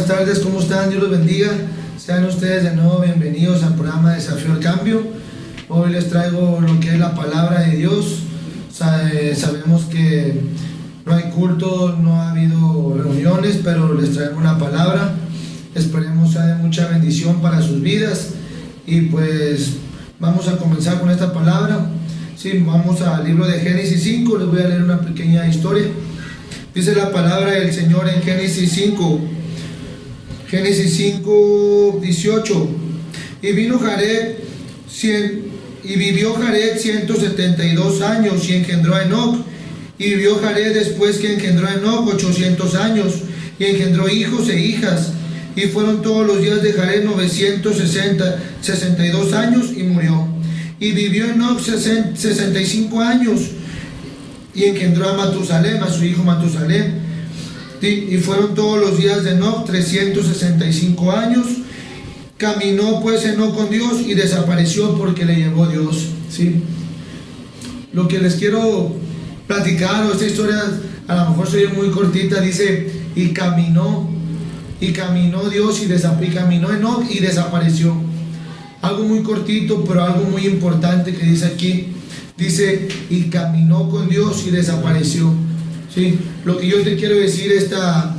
tardes, ¿cómo están? Dios los bendiga. Sean ustedes de nuevo bienvenidos al programa Desafío al Cambio. Hoy les traigo lo que es la palabra de Dios. Sabemos que no hay culto, no ha habido reuniones, pero les traigo una palabra. Esperemos sea de mucha bendición para sus vidas. Y pues vamos a comenzar con esta palabra. Sí, vamos al libro de Génesis 5. Les voy a leer una pequeña historia. Dice la palabra del Señor en Génesis 5. Génesis 5, 18. Y vivió Jared 172 años y engendró a Enoc. Y vivió Jared después que engendró a Enoc 800 años y engendró hijos e hijas. Y fueron todos los días de Jared 962 años y murió. Y vivió Enoc 65 años y engendró a Matusalem, a su hijo Matusalem. Y fueron todos los días de Enoc 365 años. Caminó pues Enoc con Dios y desapareció porque le llevó Dios. ¿Sí? Lo que les quiero platicar, o esta historia a lo mejor soy muy cortita, dice, y caminó Dios y caminó Enoc y desapareció. Algo muy cortito, pero algo muy importante que dice aquí. Dice, y caminó con Dios y desapareció. ¿Sí? Lo que yo te quiero decir esta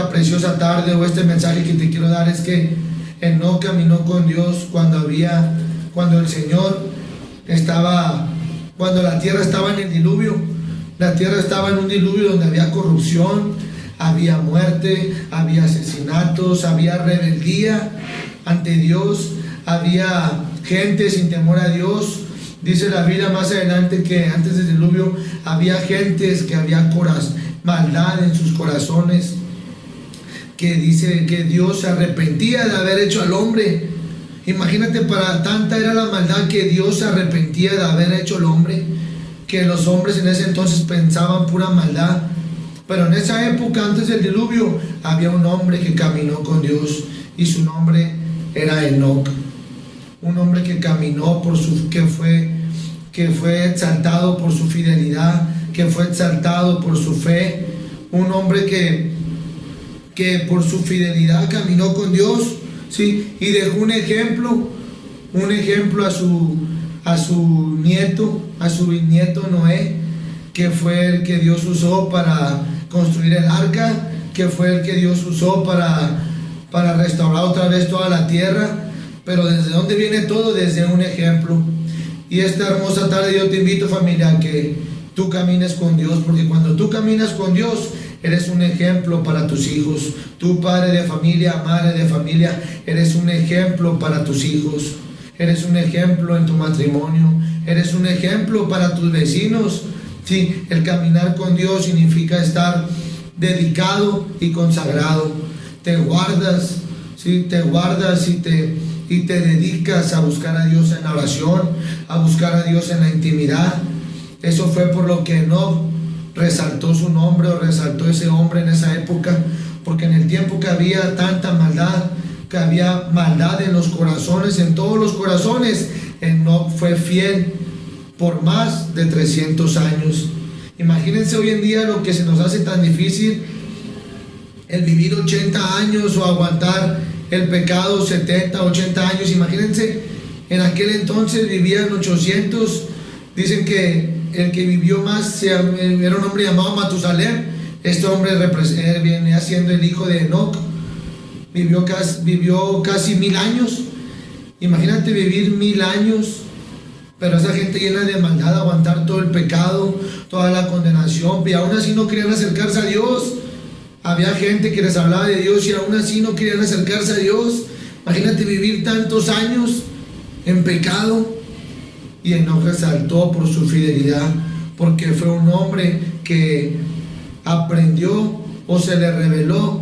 preciosa tarde, o este mensaje que te quiero dar, es que Enoc caminó con Dios cuando el Señor estaba, cuando la tierra estaba en el diluvio. La tierra estaba en un diluvio donde había corrupción, había muerte, había asesinatos, había rebeldía ante Dios, había gente sin temor a Dios. Dice la Biblia más adelante que antes del diluvio había gentes que había maldad en sus corazones, que dice que Dios se arrepentía de haber hecho al hombre. Imagínate, para tanta era la maldad que Dios se arrepentía de haber hecho al hombre, que los hombres en ese entonces pensaban pura maldad. Pero en esa época, antes del diluvio, había un hombre que caminó con Dios y su nombre era Enoc. Un hombre que caminó que fue exaltado por su fidelidad, que fue exaltado por su fe. Un hombre que por su fidelidad caminó con Dios, ¿sí? Y dejó un ejemplo a su bisnieto Noé, que fue el que Dios usó para construir el arca, que fue el que Dios usó para restaurar otra vez toda la tierra. Pero ¿desde dónde viene todo? Desde un ejemplo. Y esta hermosa tarde yo te invito, familia, a que tú camines con Dios, porque cuando tú caminas con Dios, eres un ejemplo para tus hijos. Tú, padre de familia, madre de familia, eres un ejemplo para tus hijos. Eres un ejemplo en tu matrimonio. Eres un ejemplo para tus vecinos. Sí, el caminar con Dios significa estar dedicado y consagrado. Te guardas, ¿sí? Te guardas y te dedicas a buscar a Dios en la oración, a buscar a Dios en la intimidad. Eso fue por lo que Enoc resaltó su nombre, o resaltó ese hombre en esa época, porque en el tiempo que había tanta maldad, que había maldad en los corazones, en todos los corazones, Enoc fue fiel por más de 300 años. Imagínense hoy en día lo que se nos hace tan difícil, el vivir 80 años o aguantar el pecado 70, 80 años. Imagínense, en aquel entonces vivían 800. Dicen que el que vivió más era un hombre llamado Matusalem. Este hombre viene siendo el hijo de Enoc. Vivió casi 1000 años. Imagínate vivir 1000 años, pero esa gente llena de maldad, aguantar todo el pecado, toda la condenación, y aún así no querían acercarse a Dios. Había gente que les hablaba de Dios y aún así no querían acercarse a Dios. Imagínate vivir tantos años en pecado. Y Enoc resaltó por su fidelidad, porque fue un hombre que aprendió o se le reveló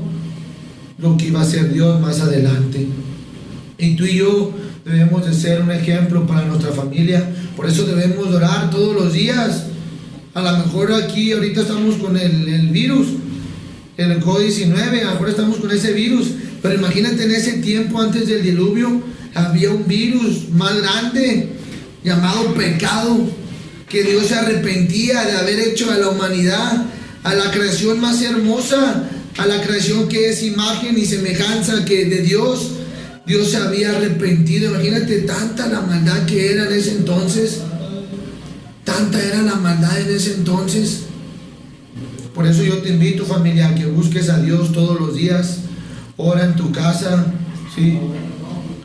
lo que iba a ser Dios más adelante. Y tú y yo debemos de ser un ejemplo para nuestra familia. Por eso debemos orar todos los días. A lo mejor aquí ahorita estamos con el virus, el COVID-19, a lo mejor estamos con ese virus, pero imagínate, en ese tiempo antes del diluvio había un virus más grande llamado pecado, que Dios se arrepentía de haber hecho a la humanidad, a la creación más hermosa, a la creación que es imagen y semejanza que de Dios. Dios se había arrepentido. Imagínate tanta la maldad que era en ese entonces. Tanta era la maldad en ese entonces. Por eso yo te invito, familia, a que busques a Dios todos los días. Ora en tu casa, ¿sí?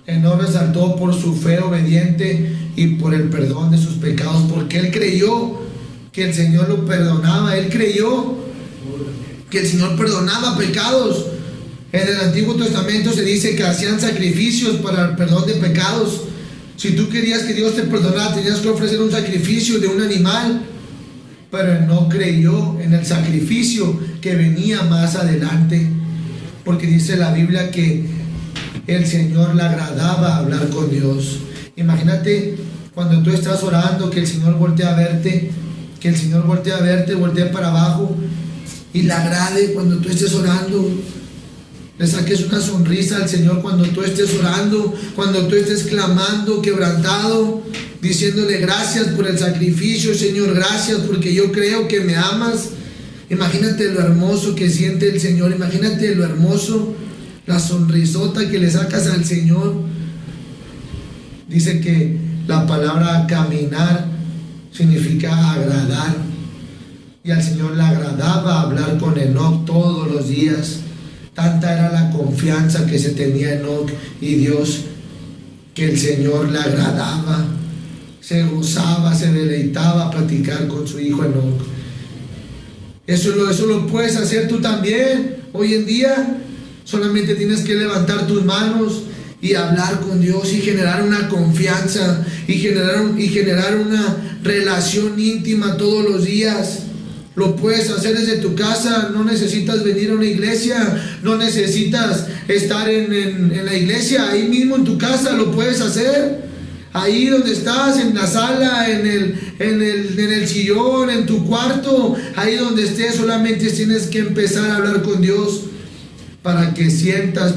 Enoc resaltó por su fe obediente y por el perdón de sus pecados, porque él creyó que el Señor lo perdonaba. Él creyó que el Señor perdonaba pecados. En el Antiguo Testamento se dice que hacían sacrificios para el perdón de pecados. Si tú querías que Dios te perdonara, tenías que ofrecer un sacrificio de un animal. Pero él no creyó en el sacrificio que venía más adelante, porque dice la Biblia que el Señor le agradaba hablar con Dios. Imagínate cuando tú estás orando, que el Señor voltea a verte, voltee para abajo y le agrade cuando tú estés orando. Le saques una sonrisa al Señor cuando tú estés orando, cuando tú estés clamando, quebrantado, diciéndole gracias por el sacrificio, Señor, gracias porque yo creo que me amas. Imagínate lo hermoso que siente el Señor, imagínate lo hermoso, la sonrisota que le sacas al Señor. Dice que la palabra caminar significa agradar, y al Señor le agradaba hablar con Enoc todos los días. Tanta era la confianza que se tenía Enoc y Dios, que el Señor le agradaba, se gozaba, se deleitaba a platicar con su hijo Enoc. Eso lo puedes hacer tú también hoy en día. Solamente tienes que levantar tus manos y hablar con Dios y generar una confianza y generar una relación íntima todos los días. Lo puedes hacer desde tu casa, no necesitas venir a una iglesia, no necesitas estar en la iglesia, ahí mismo en tu casa lo puedes hacer. Ahí donde estás, en la sala, en el sillón, en tu cuarto, ahí donde estés, solamente tienes que empezar a hablar con Dios para que sientas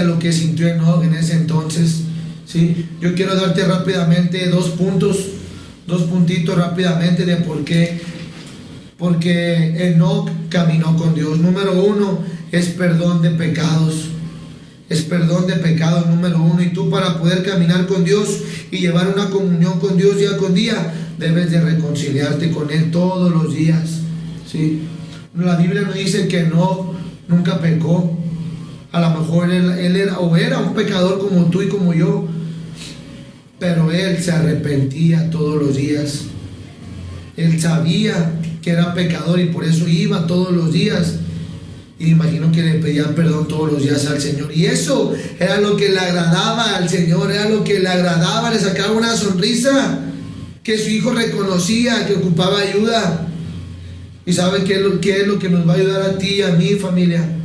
lo que sintió Enoc en ese entonces, ¿sí? Yo quiero darte rápidamente dos puntitos rápidamente de por qué. Porque Enoc caminó con Dios. Número uno es perdón de pecados. Es perdón de pecados, número uno. Y tú, para poder caminar con Dios y llevar una comunión con Dios día con día, debes de reconciliarte con Él todos los días, ¿sí? La Biblia nos dice que Enoc nunca pecó. A lo mejor él era un pecador como tú y como yo, pero él se arrepentía todos los días. Él sabía que era pecador y por eso iba todos los días. Y imagino que le pedían perdón todos los días al Señor. Y eso era lo que le agradaba al Señor, era lo que le agradaba, le sacaba una sonrisa, que su hijo reconocía que ocupaba ayuda. ¿Y sabe qué es lo que nos va a ayudar a ti y a mí, familia?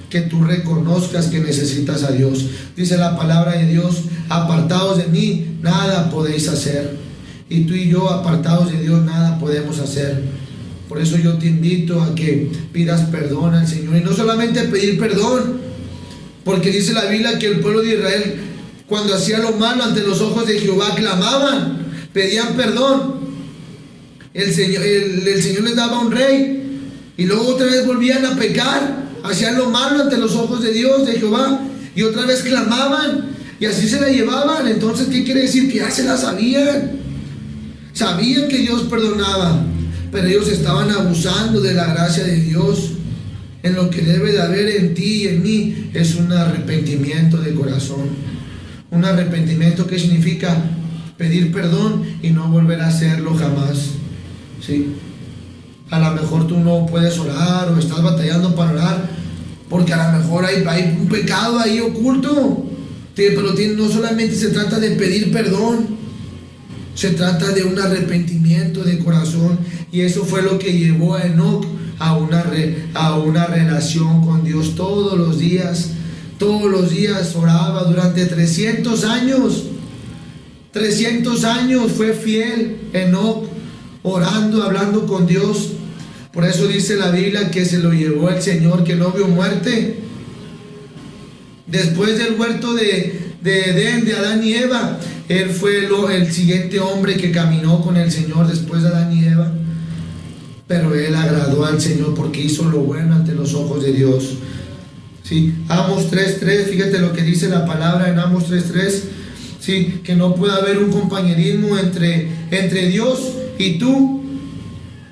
Que tú reconozcas que necesitas a Dios. Dice la palabra de Dios: apartados de mí, nada podéis hacer. Y tú y yo, apartados de Dios, nada podemos hacer. Por eso yo te invito a que pidas perdón al Señor. Y no solamente pedir perdón, porque dice la Biblia que el pueblo de Israel, cuando hacía lo malo ante los ojos de Jehová, clamaban, pedían perdón. El Señor les daba un rey, y luego otra vez volvían a pecar, hacían lo malo ante los ojos de Dios, de Jehová, y otra vez clamaban, y así se la llevaban. Entonces, ¿qué quiere decir? Que ya se la sabían que Dios perdonaba, pero ellos estaban abusando de la gracia de Dios. En lo que debe de haber en ti y en mí es un arrepentimiento de corazón. Un arrepentimiento que significa pedir perdón y no volver a hacerlo jamás, ¿sí? A lo mejor tú no puedes orar o estás batallando para orar porque a lo mejor hay un pecado ahí oculto, pero no solamente se trata de pedir perdón, se trata de un arrepentimiento de corazón. Y eso fue lo que llevó a Enoc a una relación con Dios todos los días. Todos los días oraba durante 300 años. 300 años fue fiel Enoc, orando, hablando con Dios. Por eso dice la Biblia que se lo llevó el Señor, que no vio muerte. Después del huerto de Edén, de Adán y Eva, él fue el siguiente hombre que caminó con el Señor después de Adán y Eva. pero él agradó al Señor porque hizo lo bueno ante los ojos de Dios. Sí, Amos 3:3, fíjate lo que dice la palabra en Amos 3:3, sí, que no puede haber un compañerismo entre Dios y tú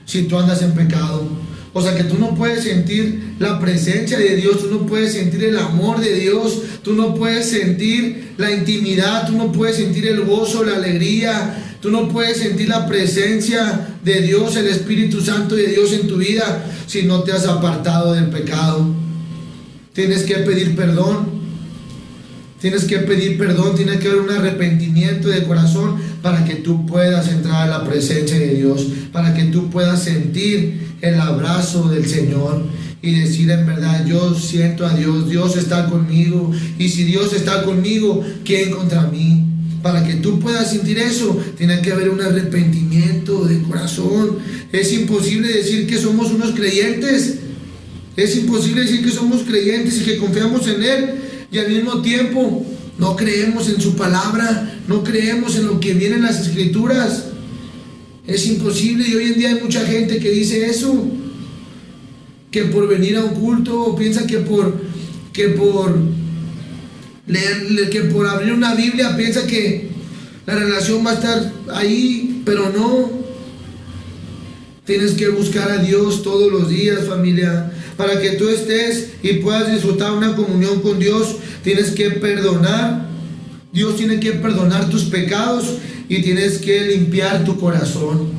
si tú andas en pecado. O sea que tú no puedes sentir la presencia de Dios, tú no puedes sentir el amor de Dios, tú no puedes sentir la intimidad, tú no puedes sentir el gozo, la alegría, tú no puedes sentir la presencia de Dios, el Espíritu Santo de Dios en tu vida si no te has apartado del pecado. Tienes que pedir perdón. Tienes que pedir perdón, tiene que haber un arrepentimiento de corazón para que tú puedas entrar a la presencia de Dios, para que tú puedas sentir el abrazo del Señor y decir en verdad, yo siento a Dios, Dios está conmigo, y si Dios está conmigo, ¿quién contra mí? Para que tú puedas sentir eso, tiene que haber un arrepentimiento de corazón. Es imposible decir que somos unos creyentes, es imposible decir que somos creyentes y que confiamos en Él, y al mismo tiempo no creemos en su palabra, no creemos en lo que viene en las Escrituras. Es imposible, y hoy en día hay mucha gente que dice eso, que por venir a un culto, o piensa que por leer, que por abrir una Biblia piensa que la relación va a estar ahí, pero no. Tienes que buscar a Dios todos los días, familia, para que tú estés y puedas disfrutar una comunión con Dios. Tienes que perdonar. Dios tiene que perdonar tus pecados y tienes que limpiar tu corazón.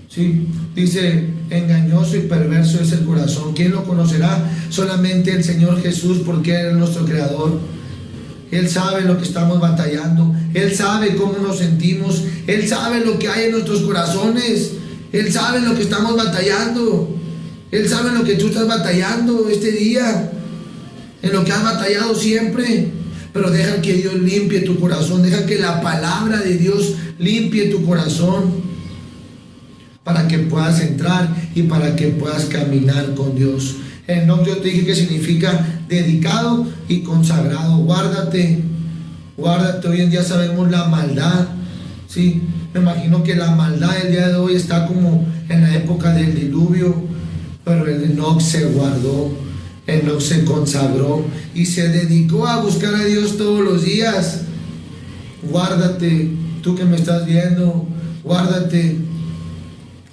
¿Sí? Dice, engañoso y perverso es el corazón. ¿Quién lo conocerá? Solamente el Señor Jesús, porque Él es nuestro Creador. Él sabe lo que estamos batallando. Él sabe cómo nos sentimos. Él sabe lo que hay en nuestros corazones. Él sabe lo que estamos batallando. Él sabe lo que tú estás batallando este día, en lo que has batallado siempre. Pero deja que Dios limpie tu corazón, deja que la palabra de Dios limpie tu corazón, para que puedas entrar y para que puedas caminar con Dios. Enoc, yo te dije que significa dedicado y consagrado. Guárdate, guárdate. Hoy en día sabemos la maldad, ¿sí? Me imagino que la maldad el día de hoy está como en la época del diluvio, pero el Enoc se guardó, Enoc se consagró y se dedicó a buscar a Dios todos los días. Guárdate, tú que me estás viendo, guárdate,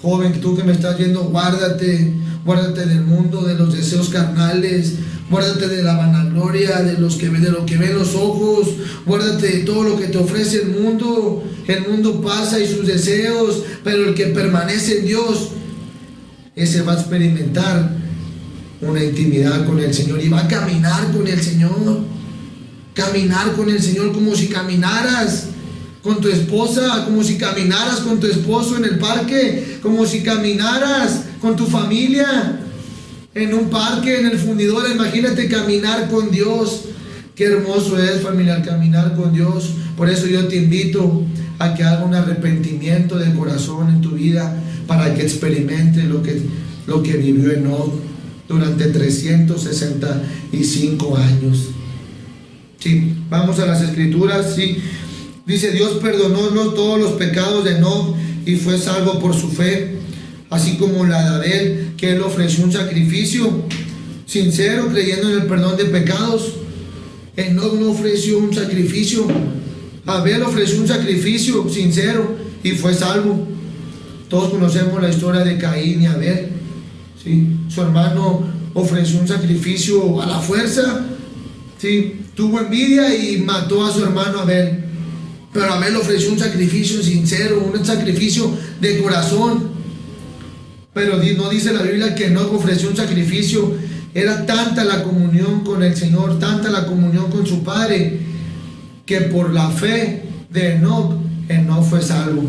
joven, tú que me estás viendo, guárdate, guárdate del mundo, de los deseos carnales, guárdate de la vanagloria, de lo que ven los ojos, guárdate de todo lo que te ofrece el mundo. El mundo pasa y sus deseos, pero el que permanece en Dios, ese va a experimentar una intimidad con el Señor y va a caminar con el Señor. Caminar con el Señor como si caminaras con tu esposa, como si caminaras con tu esposo en el parque, como si caminaras con tu familia en un parque, en el fundidor. Imagínate caminar con Dios. Qué hermoso es, familiar, caminar con Dios. Por eso yo te invito a que haga un arrepentimiento de corazón en tu vida, para que experimente lo que vivió Enoc durante 365 años. Sí, vamos a las Escrituras. Sí, dice, Dios perdonó todos los pecados de Enoc y fue salvo por su fe, así como la de Abel, que él ofreció un sacrificio sincero, creyendo en el perdón de pecados. Enoc no ofreció un sacrificio. Abel ofreció un sacrificio sincero y fue salvo. Todos conocemos la historia de Caín y Abel, ¿sí? Su hermano ofreció un sacrificio a la fuerza, ¿sí? Tuvo envidia y mató a su hermano Abel. Pero Abel ofreció un sacrificio sincero, un sacrificio de corazón. Pero no dice la Biblia que Enoc ofreció un sacrificio. Era tanta la comunión con el Señor, tanta la comunión con su Padre, que por la fe de Enoc fue salvo.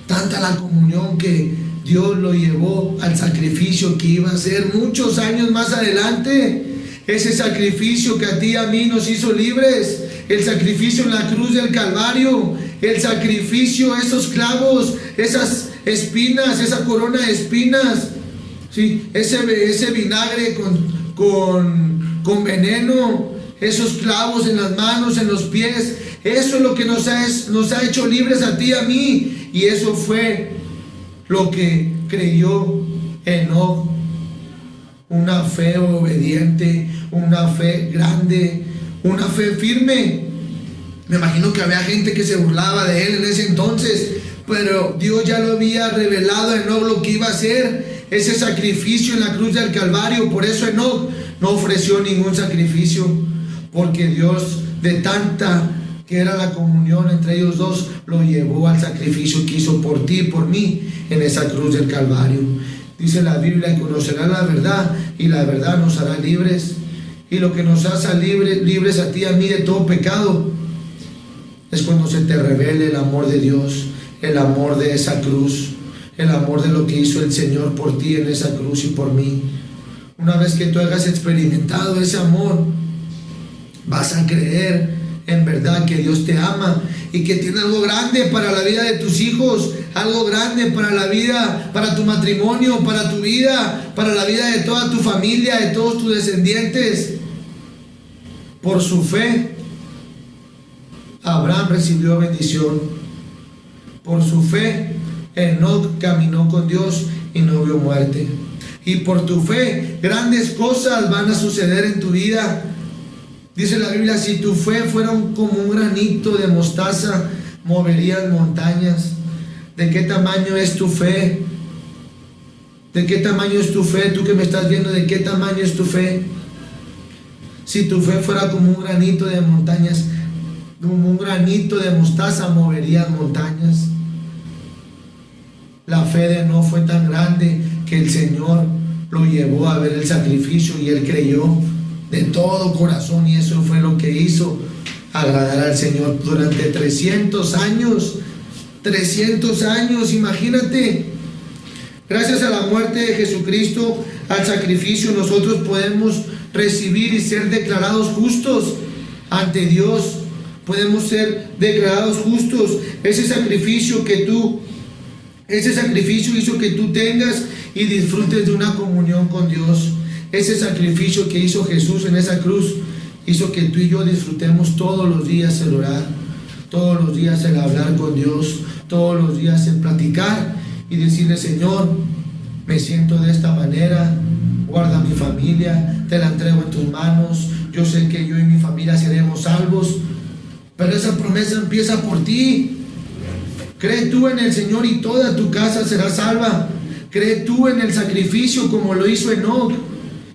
Tanta la comunión que Dios lo llevó al sacrificio que iba a hacer muchos años más adelante. Ese sacrificio que a ti y a mí nos hizo libres, el sacrificio en la cruz del Calvario, el sacrificio, esos clavos, esas espinas, esa corona de espinas, ¿sí? Ese vinagre con veneno, esos clavos en las manos, en los pies. Eso es lo que nos ha hecho libres a ti y a mí, y eso fue lo que creyó Enoc una fe obediente, una fe grande, una fe firme. Me imagino que había gente que se burlaba de él en ese entonces, pero Dios ya lo había revelado a Enoc lo que iba a hacer, ese sacrificio en la cruz del Calvario. Por eso Enoc no ofreció ningún sacrificio, porque Dios, de tanta que era la comunión entre ellos dos, lo llevó al sacrificio que hizo por ti y por mí en esa cruz del Calvario. Dice la Biblia: conocerá la verdad y la verdad nos hará libres. Y lo que nos hace libres a ti y a mí de todo pecado es cuando se te revele el amor de Dios, el amor de esa cruz, el amor de lo que hizo el Señor por ti en esa cruz y por mí. Una vez que tú hayas experimentado ese amor, vas a creer en verdad que Dios te ama y que tiene algo grande para la vida de tus hijos, algo grande para la vida, para tu matrimonio, para tu vida, para la vida de toda tu familia, de todos tus descendientes. Por su fe, Abraham recibió bendición. Por su fe, Enoc caminó con Dios y no vio muerte. Y por tu fe, grandes cosas van a suceder en tu vida. Dice la Biblia: si tu fe fuera como un granito de mostaza, moverías montañas. ¿De qué tamaño es tu fe? ¿De qué tamaño es tu fe? Tú que me estás viendo, ¿de qué tamaño es tu fe? Si tu fe fuera como un granito de montañas, como un granito de mostaza, moverías montañas. La fe de Enoc fue tan grande que el Señor lo llevó a ver el sacrificio y él creyó de todo corazón, y eso fue lo que hizo agradar al Señor durante 300 años. 300 años, imagínate. Gracias a la muerte de Jesucristo, al sacrificio, nosotros podemos recibir y ser declarados justos ante Dios. Podemos ser declarados justos. Ese sacrificio hizo que tú tengas y disfrutes de una comunión con Dios. Ese sacrificio que hizo Jesús en esa cruz hizo que tú y yo disfrutemos todos los días el orar, todos los días el hablar con Dios, todos los días el platicar y decirle: Señor, me siento de esta manera, guarda mi familia, te la entrego en tus manos. Yo sé que yo y mi familia seremos salvos, pero esa promesa empieza por ti. Cree tú en el Señor y toda tu casa será salva. Cree tú en el sacrificio como lo hizo Enoc,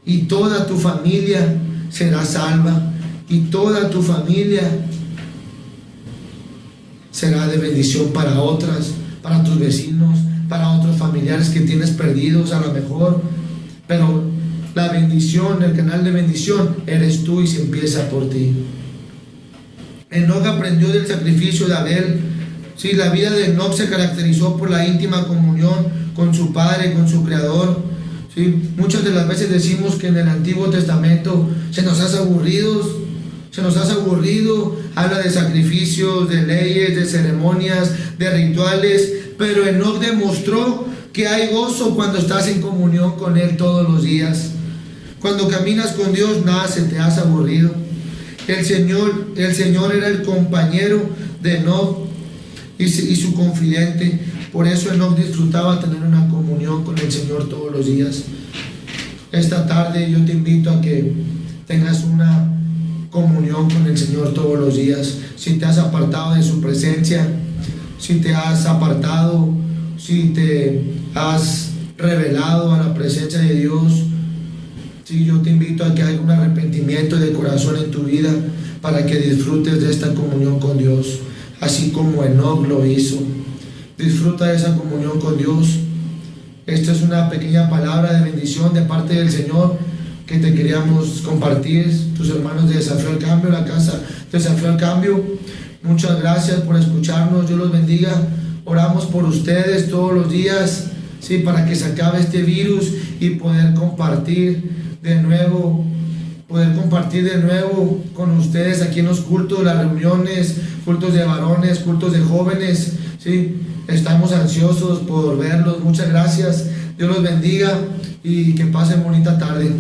y toda tu familia será salva, y toda tu familia será de bendición para otras, para tus vecinos, para otros familiares que tienes perdidos a lo mejor. Pero la bendición, el canal de bendición eres tú, y se empieza por ti. Enoc aprendió del sacrificio de Abel. Sí, la vida de Enoc se caracterizó por la íntima comunión con su Padre, con su Creador. Sí, muchas de las veces decimos que en el Antiguo Testamento se nos hace aburrido, habla de sacrificios, de leyes, de ceremonias, de rituales, pero Enoc demostró que hay gozo cuando estás en comunión con Él todos los días. Cuando caminas con Dios, nada se te hace aburrido. El Señor era el compañero de Enoc y su confidente. Por eso Enoc disfrutaba tener una comunión con el Señor todos los días. Esta tarde yo te invito a que tengas una comunión con el Señor todos los días. Si te has apartado de su presencia, si te has apartado, si te has revelado a la presencia de Dios, sí, yo te invito a que haya un arrepentimiento de corazón en tu vida para que disfrutes de esta comunión con Dios, así como Enoc lo hizo. Disfruta de esa comunión con Dios. Esta es una pequeña palabra de bendición de parte del Señor que te queríamos compartir, tus hermanos de Desafío al Cambio, la casa Desafío al Cambio. Muchas gracias por escucharnos. Dios los bendiga. Oramos por ustedes todos los días, sí, para que se acabe este virus y poder compartir de nuevo con ustedes aquí en los cultos, las reuniones, cultos de varones, cultos de jóvenes, sí. Estamos ansiosos por verlos. Muchas gracias. Dios los bendiga y que pasen bonita tarde.